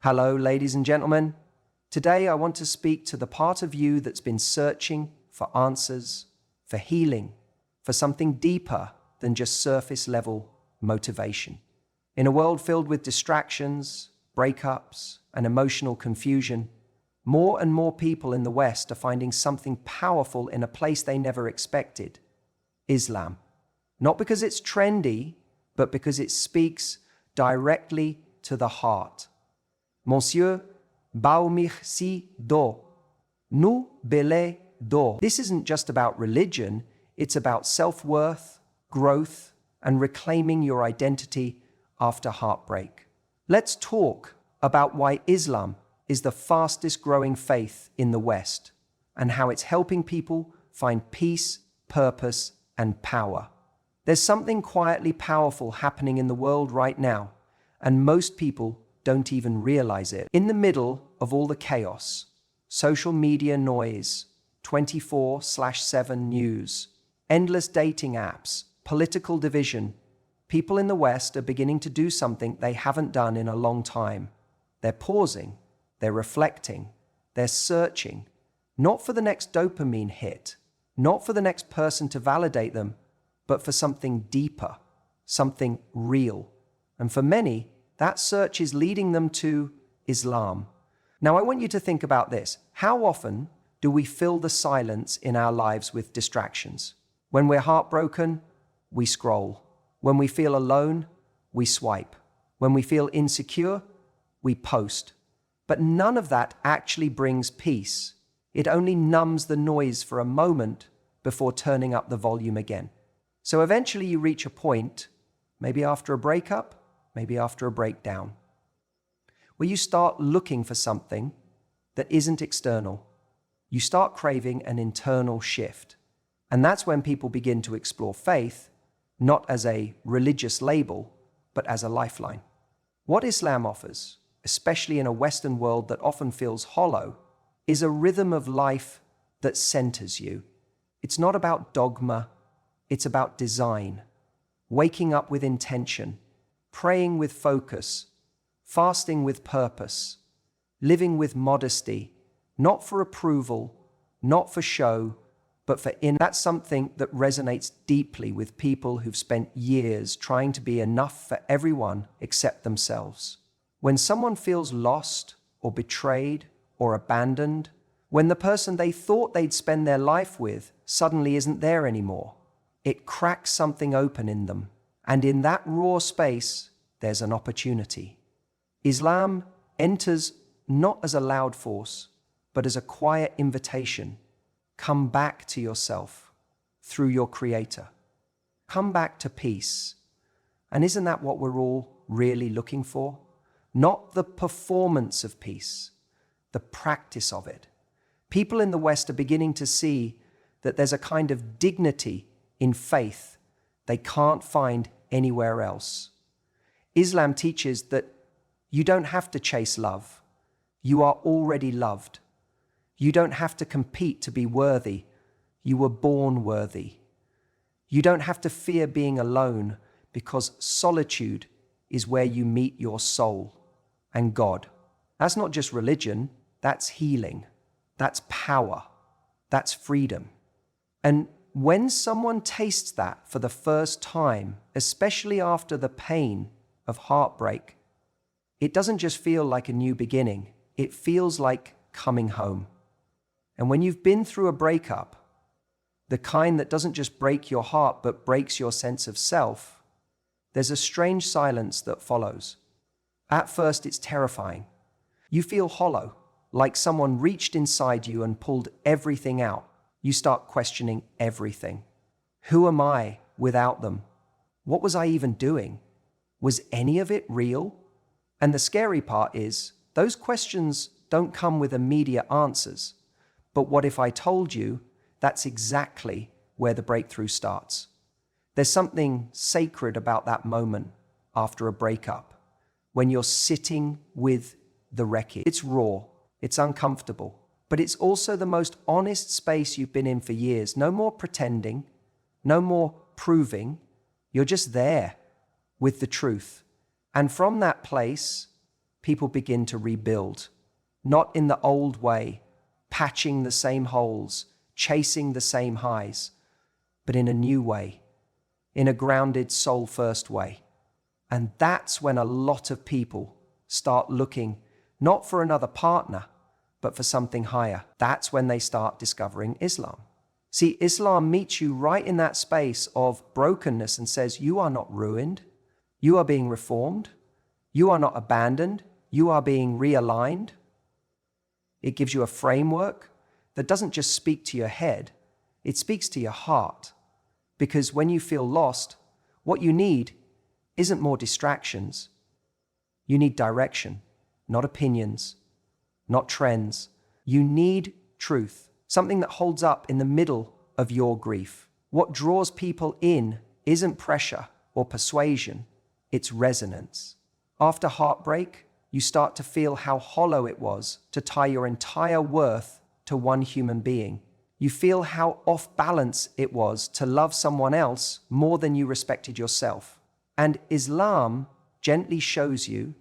Hello, ladies and gentlemen. Today I want to speak to the part of you that's been searching for answers, for healing, for something deeper than just surface level motivation. In a world filled with distractions, breakups, and emotional confusion, more and more people in the West are finding something powerful in a place they never expected: Islam. Not because it's trendy, but because it speaks directly to the heart. Monsieur, bau mich si do. Nu bele do. This isn't just about religion, it's about self-worth, growth, and reclaiming your identity after heartbreak. Let's talk about why Islam is the fastest growing faith in the West and how it's helping people find peace, purpose, and power. There's something quietly powerful happening in the world right now, and most people don't even realize it. In the middle of all the chaos, social media noise, 24/7 news, endless dating apps, political division, people in the West are beginning to do something they haven't done in a long time. They're pausing, they're reflecting, they're searching, not for the next dopamine hit, not for the next person to validate them, but for something deeper, something real. And for many, that search is leading them to Islam. Now, I want you to think about this. How often do we fill the silence in our lives with distractions? When we're heartbroken, we scroll. When we feel alone, we swipe. When we feel insecure, we post. But none of that actually brings peace. It only numbs the noise for a moment before turning up the volume again. So eventually you reach a point, maybe after a breakup, maybe after a breakdown, where you start looking for something that isn't external. You start craving an internal shift. And that's when people begin to explore faith, not as a religious label, but as a lifeline. What Islam offers, especially in a Western world that often feels hollow, is a rhythm of life that centers you. It's not about dogma, it's about design, waking up with intention, praying with focus, fasting with purpose, living with modesty, not for approval, not for show, but for That's something that resonates deeply with people who've spent years trying to be enough for everyone except themselves. When someone feels lost or betrayed or abandoned, when the person they thought they'd spend their life with suddenly isn't there anymore, it cracks something open in them. And in that raw space, there's an opportunity. Islam enters not as a loud force, but as a quiet invitation. Come back to yourself through your Creator. Come back to peace. And isn't that what we're all really looking for? Not the performance of peace, the practice of it. People in the West are beginning to see that there's a kind of dignity in faith they can't find anywhere else. Islam teaches that you don't have to chase love. You are already loved. You don't have to compete to be worthy. You were born worthy. You don't have to fear being alone, because solitude is where you meet your soul and God. That's not just religion, that's healing. That's power. That's freedom. And when someone tastes that for the first time, especially after the pain of heartbreak, it doesn't just feel like a new beginning, it feels like coming home. And when you've been through a breakup, the kind that doesn't just break your heart but breaks your sense of self, there's a strange silence that follows. At first, it's terrifying. You feel hollow, like someone reached inside you and pulled everything out. You start questioning everything. Who am I without them? What was I even doing? Was any of it real? And the scary part is, those questions don't come with immediate answers. But what if I told you that's exactly where the breakthrough starts? There's something sacred about that moment after a breakup, when you're sitting with the wreckage. It's raw, it's uncomfortable, but it's also the most honest space you've been in for years. No more pretending, no more proving. You're just there with the truth. And from that place, people begin to rebuild. Not in the old way, patching the same holes, chasing the same highs, but in a new way, in a grounded soul-first way. And that's when a lot of people start looking not for another partner, but for something higher. That's when they start discovering Islam. See, Islam meets you right in that space of brokenness and says, you are not ruined. You are being reformed. You are not abandoned. You are being realigned. It gives you a framework that doesn't just speak to your head, it speaks to your heart. Because when you feel lost, what you need isn't more distractions. You need direction, not opinions, not trends. You need truth, something that holds up in the middle of your grief. What draws people in isn't pressure or persuasion, it's resonance. After heartbreak, you start to feel how hollow it was to tie your entire worth to one human being. You feel how off balance it was to love someone else more than you respected yourself. And Islam gently shows you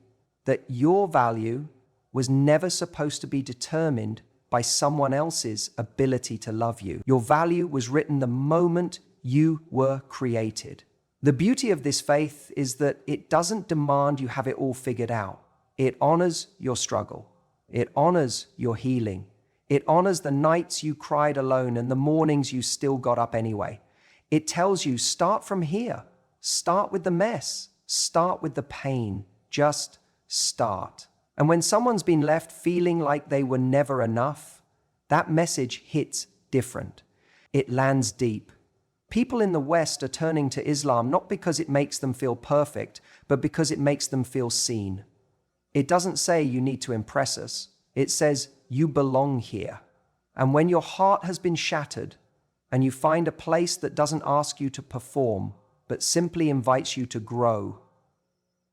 that your value was never supposed to be determined by someone else's ability to love you. Your value was written the moment you were created. The beauty of this faith is that it doesn't demand you have it all figured out. It honors your struggle. It honors your healing. It honors the nights you cried alone and the mornings you still got up anyway. It tells you, start from here. Start with the mess. Start with the pain. Just start. And when someone's been left feeling like they were never enough, that message hits different. It lands deep. People in the West are turning to Islam not because it makes them feel perfect, but because it makes them feel seen. It doesn't say you need to impress us. It says you belong here. And when your heart has been shattered and you find a place that doesn't ask you to perform, but simply invites you to grow,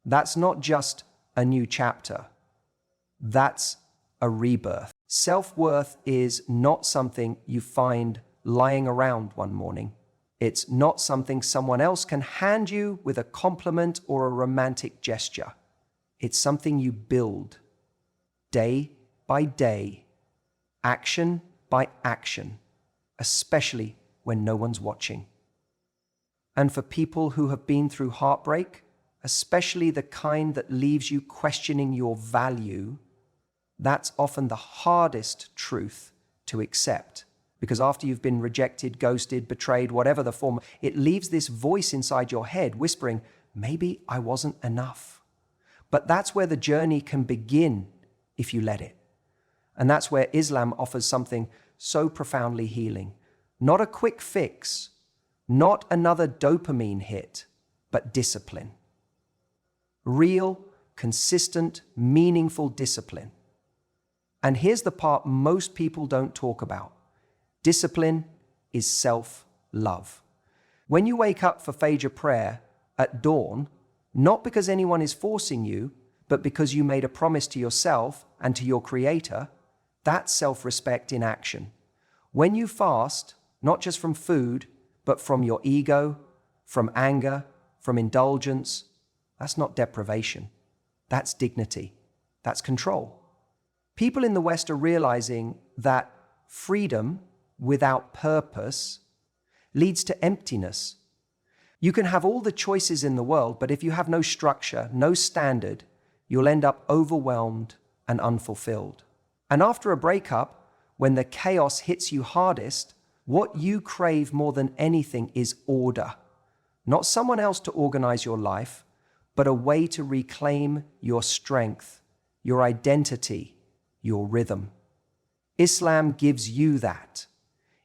that's not just a new chapter. That's a rebirth. Self-worth is not something you find lying around one morning. It's not something someone else can hand you with a compliment or a romantic gesture. It's something you build day by day, action by action, especially when no one's watching. And for people who have been through heartbreak, especially the kind that leaves you questioning your value, that's often the hardest truth to accept. Because after you've been rejected, ghosted, betrayed, whatever the form, it leaves this voice inside your head whispering, maybe I wasn't enough. But that's where the journey can begin if you let it. And that's where Islam offers something so profoundly healing. Not a quick fix, not another dopamine hit, but discipline. Real, consistent, meaningful discipline. And here's the part most people don't talk about. Discipline is self-love. When you wake up for Fajr prayer at dawn, not because anyone is forcing you, but because you made a promise to yourself and to your Creator, that's self-respect in action. When you fast, not just from food, but from your ego, from anger, from indulgence, that's not deprivation. That's dignity. That's control. People in the West are realizing that freedom without purpose leads to emptiness. You can have all the choices in the world, but if you have no structure, no standard, you'll end up overwhelmed and unfulfilled. And after a breakup, when the chaos hits you hardest, what you crave more than anything is order. Not someone else to organize your life, but a way to reclaim your strength, your identity, your rhythm. Islam gives you that.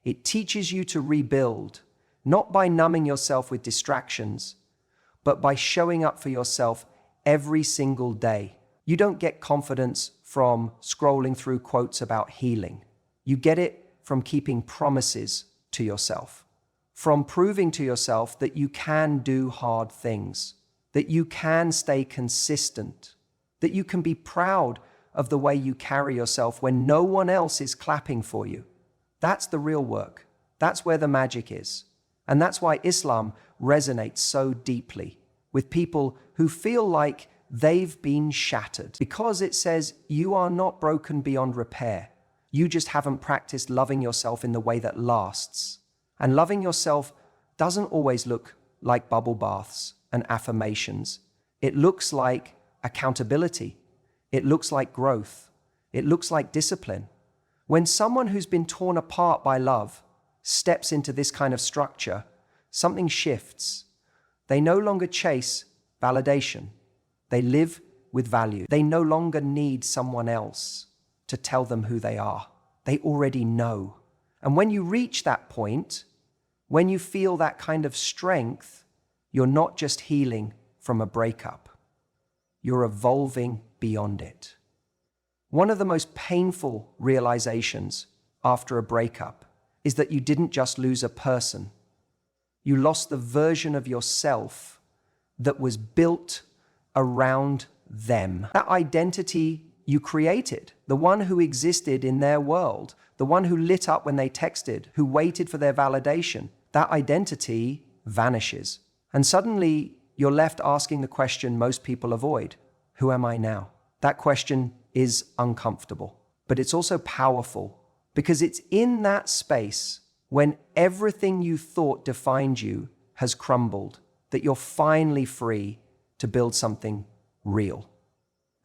It teaches you to rebuild, not by numbing yourself with distractions, but by showing up for yourself every single day. You don't get confidence from scrolling through quotes about healing. You get it from keeping promises to yourself, from proving to yourself that you can do hard things, that you can stay consistent, that you can be proud of the way you carry yourself when no one else is clapping for you. That's the real work. That's where the magic is. And that's why Islam resonates so deeply with people who feel like they've been shattered. Because it says you are not broken beyond repair. You just haven't practiced loving yourself in the way that lasts. And loving yourself doesn't always look like bubble baths and affirmations. It looks like accountability. It looks like growth. It looks like discipline. When someone who's been torn apart by love steps into this kind of structure, something shifts. They no longer chase validation. They live with value. They no longer need someone else to tell them who they are. They already know. And when you reach that point, when you feel that kind of strength, you're not just healing from a breakup. You're evolving beyond it. One of the most painful realizations after a breakup is that you didn't just lose a person. You lost the version of yourself that was built around them. That identity you created, the one who existed in their world, the one who lit up when they texted, who waited for their validation, that identity vanishes. And suddenly you're left asking the question most people avoid: who am I now? That question is uncomfortable, but it's also powerful, because it's in that space when everything you thought defined you has crumbled that you're finally free to build something real.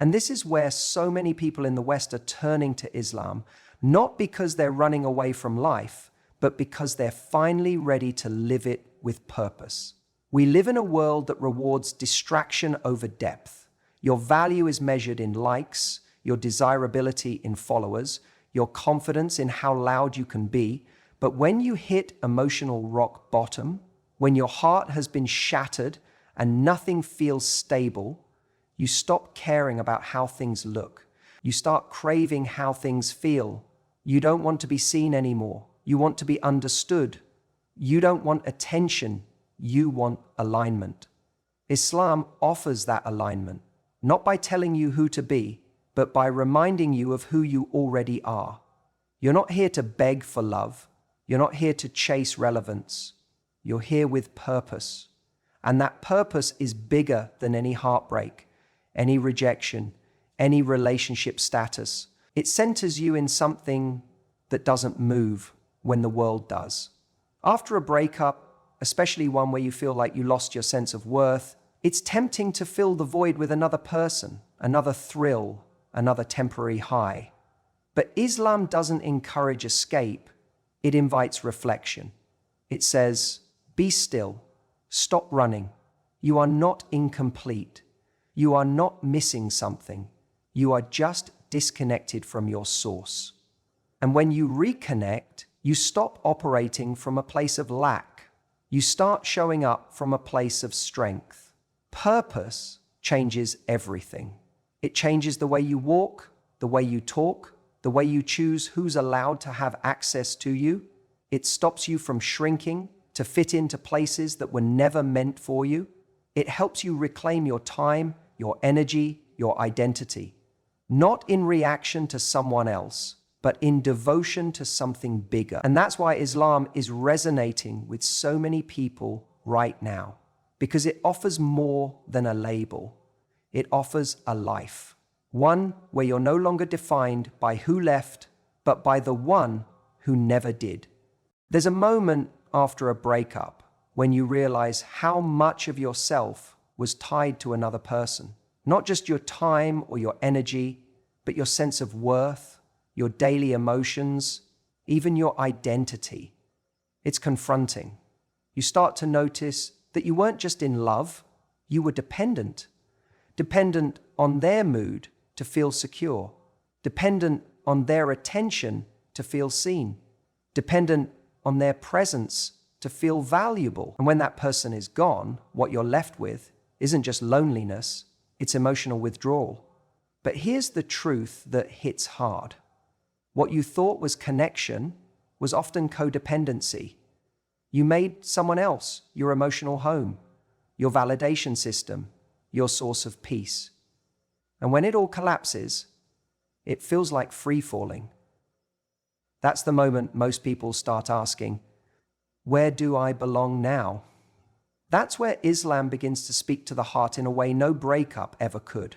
And this is where so many people in the West are turning to Islam, not because they're running away from life, but because they're finally ready to live it with purpose. We live in a world that rewards distraction over depth. Your value is measured in likes, your desirability in followers, your confidence in how loud you can be. But when you hit emotional rock bottom, when your heart has been shattered and nothing feels stable, you stop caring about how things look. You start craving how things feel. You don't want to be seen anymore. You want to be understood. You don't want attention. You want alignment. Islam offers that alignment, not by telling you who to be, but by reminding you of who you already are. You're not here to beg for love. You're not here to chase relevance. You're here with purpose. And that purpose is bigger than any heartbreak, any rejection, any relationship status. It centers you in something that doesn't move when the world does. After a breakup, especially one where you feel like you lost your sense of worth, it's tempting to fill the void with another person, another thrill, another temporary high. But Islam doesn't encourage escape. It invites reflection. It says, be still, stop running. You are not incomplete. You are not missing something. You are just disconnected from your source. And when you reconnect, you stop operating from a place of lack. You start showing up from a place of strength. Purpose changes everything. It changes the way you walk, the way you talk, the way you choose who's allowed to have access to you. It stops you from shrinking to fit into places that were never meant for you. It helps you reclaim your time, your energy, your identity, not in reaction to someone else, but in devotion to something bigger. And that's why Islam is resonating with so many people right now, because it offers more than a label. It offers a life, one where you're no longer defined by who left, but by the one who never did. There's a moment after a breakup when you realize how much of yourself was tied to another person. Not just your time or your energy, but your sense of worth, your daily emotions, even your identity. It's confronting. You start to notice that you weren't just in love, you were dependent. Dependent on their mood to feel secure. Dependent on their attention to feel seen. Dependent on their presence to feel valuable. And when that person is gone, what you're left with isn't just loneliness, it's emotional withdrawal. But here's the truth that hits hard. What you thought was connection was often codependency. You made someone else your emotional home, your validation system, your source of peace. And when it all collapses, it feels like free falling. That's the moment most people start asking, where do I belong now? That's where Islam begins to speak to the heart in a way no breakup ever could.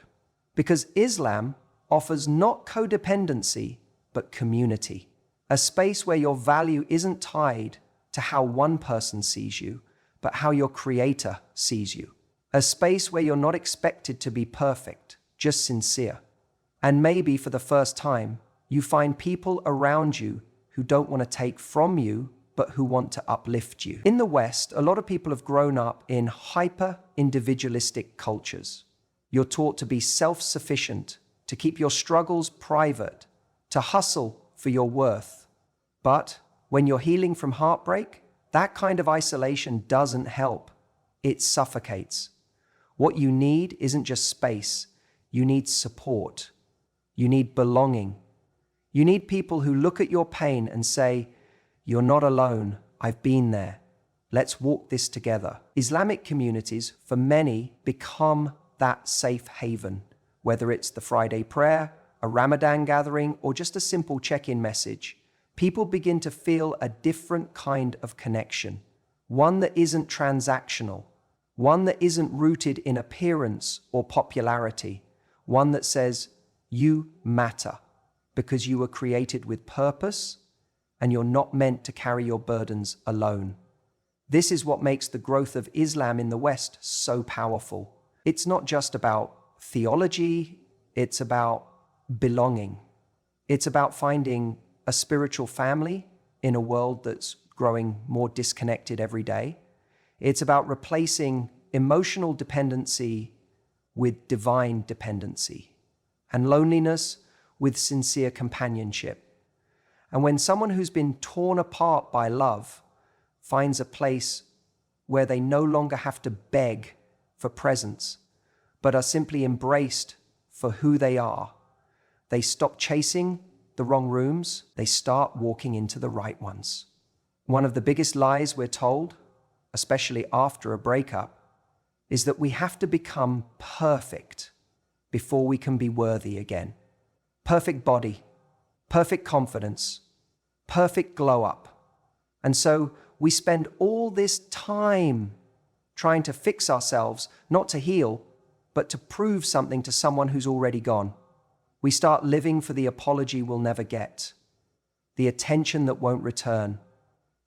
Because Islam offers not codependency, but community. A space where your value isn't tied to how one person sees you, but how your creator sees you. A space where you're not expected to be perfect, just sincere. And maybe for the first time, you find people around you who don't want to take from you, but who want to uplift you. In the West, a lot of people have grown up in hyper-individualistic cultures. You're taught to be self-sufficient, to keep your struggles private, to hustle for your worth. But when you're healing from heartbreak, that kind of isolation doesn't help. It suffocates. What you need isn't just space. You need support. You need belonging. You need people who look at your pain and say, "You're not alone. I've been there. Let's walk this together." Islamic communities, for many, become that safe haven, whether it's the Friday prayer, a Ramadan gathering, or just a simple check-in message. People begin to feel a different kind of connection, one that isn't transactional, one that isn't rooted in appearance or popularity, one that says, "You matter because you were created with purpose and you're not meant to carry your burdens alone." This is what makes the growth of Islam in the West so powerful. It's not just about theology, it's about belonging. It's about finding a spiritual family in a world that's growing more disconnected every day. It's about replacing emotional dependency with divine dependency, and loneliness with sincere companionship. And when someone who's been torn apart by love finds a place where they no longer have to beg for presence, but are simply embraced for who they are, they stop chasing the wrong rooms, they start walking into the right ones. One of the biggest lies we're told, especially after a breakup, is that we have to become perfect before we can be worthy again. Perfect body, perfect confidence, perfect glow up. And so we spend all this time trying to fix ourselves, not to heal, but to prove something to someone who's already gone. We start living for the apology we'll never get, the attention that won't return,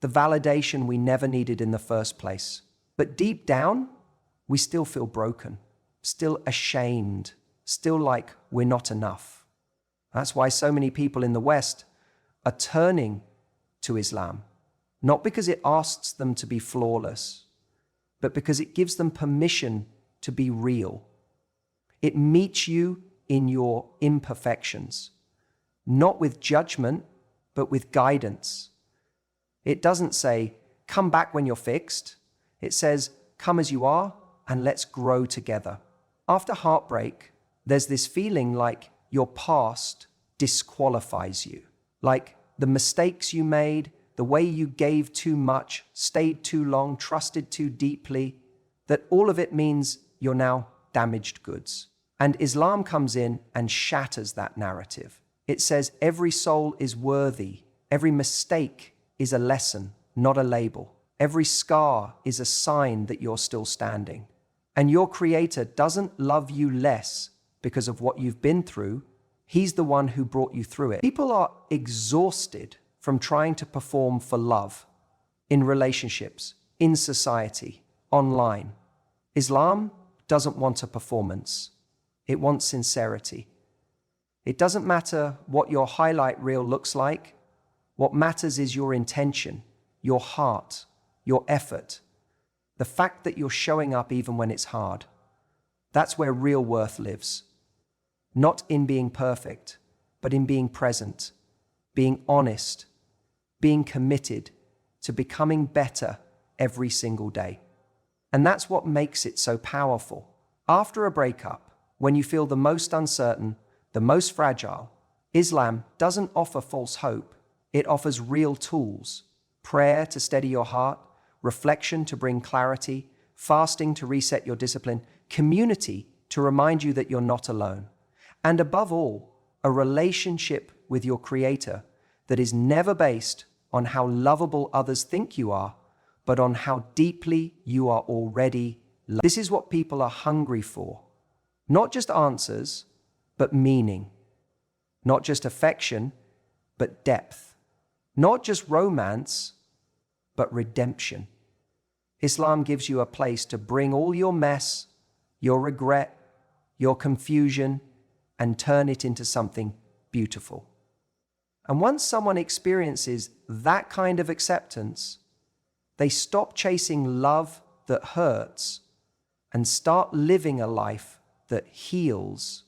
the validation we never needed in the first place. But deep down, we still feel broken, still ashamed, still like we're not enough. That's why so many people in the West are turning to Islam, not because it asks them to be flawless, but because it gives them permission to be real. It meets you in your imperfections, not with judgment, but with guidance. It doesn't say, "Come back when you're fixed." It says, "Come as you are, and let's grow together." After heartbreak, there's this feeling like your past disqualifies you, like the mistakes you made, the way you gave too much, stayed too long, trusted too deeply, that all of it means you're now damaged goods. And Islam comes in and shatters that narrative. It says every soul is worthy, every mistake is a lesson, not a label. Every scar is a sign that you're still standing. And your Creator doesn't love you less because of what you've been through. He's the one who brought you through it. People are exhausted from trying to perform for love in relationships, in society, online. Islam doesn't want a performance. It wants sincerity. It doesn't matter what your highlight reel looks like. What matters is your intention, your heart, your effort, the fact that you're showing up even when it's hard. That's where real worth lives. Not in being perfect, but in being present, being honest, being committed to becoming better every single day. And that's what makes it so powerful. After a breakup, when you feel the most uncertain, the most fragile, Islam doesn't offer false hope. It offers real tools: prayer to steady your heart, reflection to bring clarity, fasting to reset your discipline, community to remind you that you're not alone, and above all, a relationship with your Creator that is never based on how lovable others think you are, but on how deeply you are already loved. This is what people are hungry for. Not just answers, but meaning. Not just affection, but depth. Not just romance, but redemption. Islam gives you a place to bring all your mess, your regret, your confusion, and turn it into something beautiful. And once someone experiences that kind of acceptance, they stop chasing love that hurts and start living a life that heals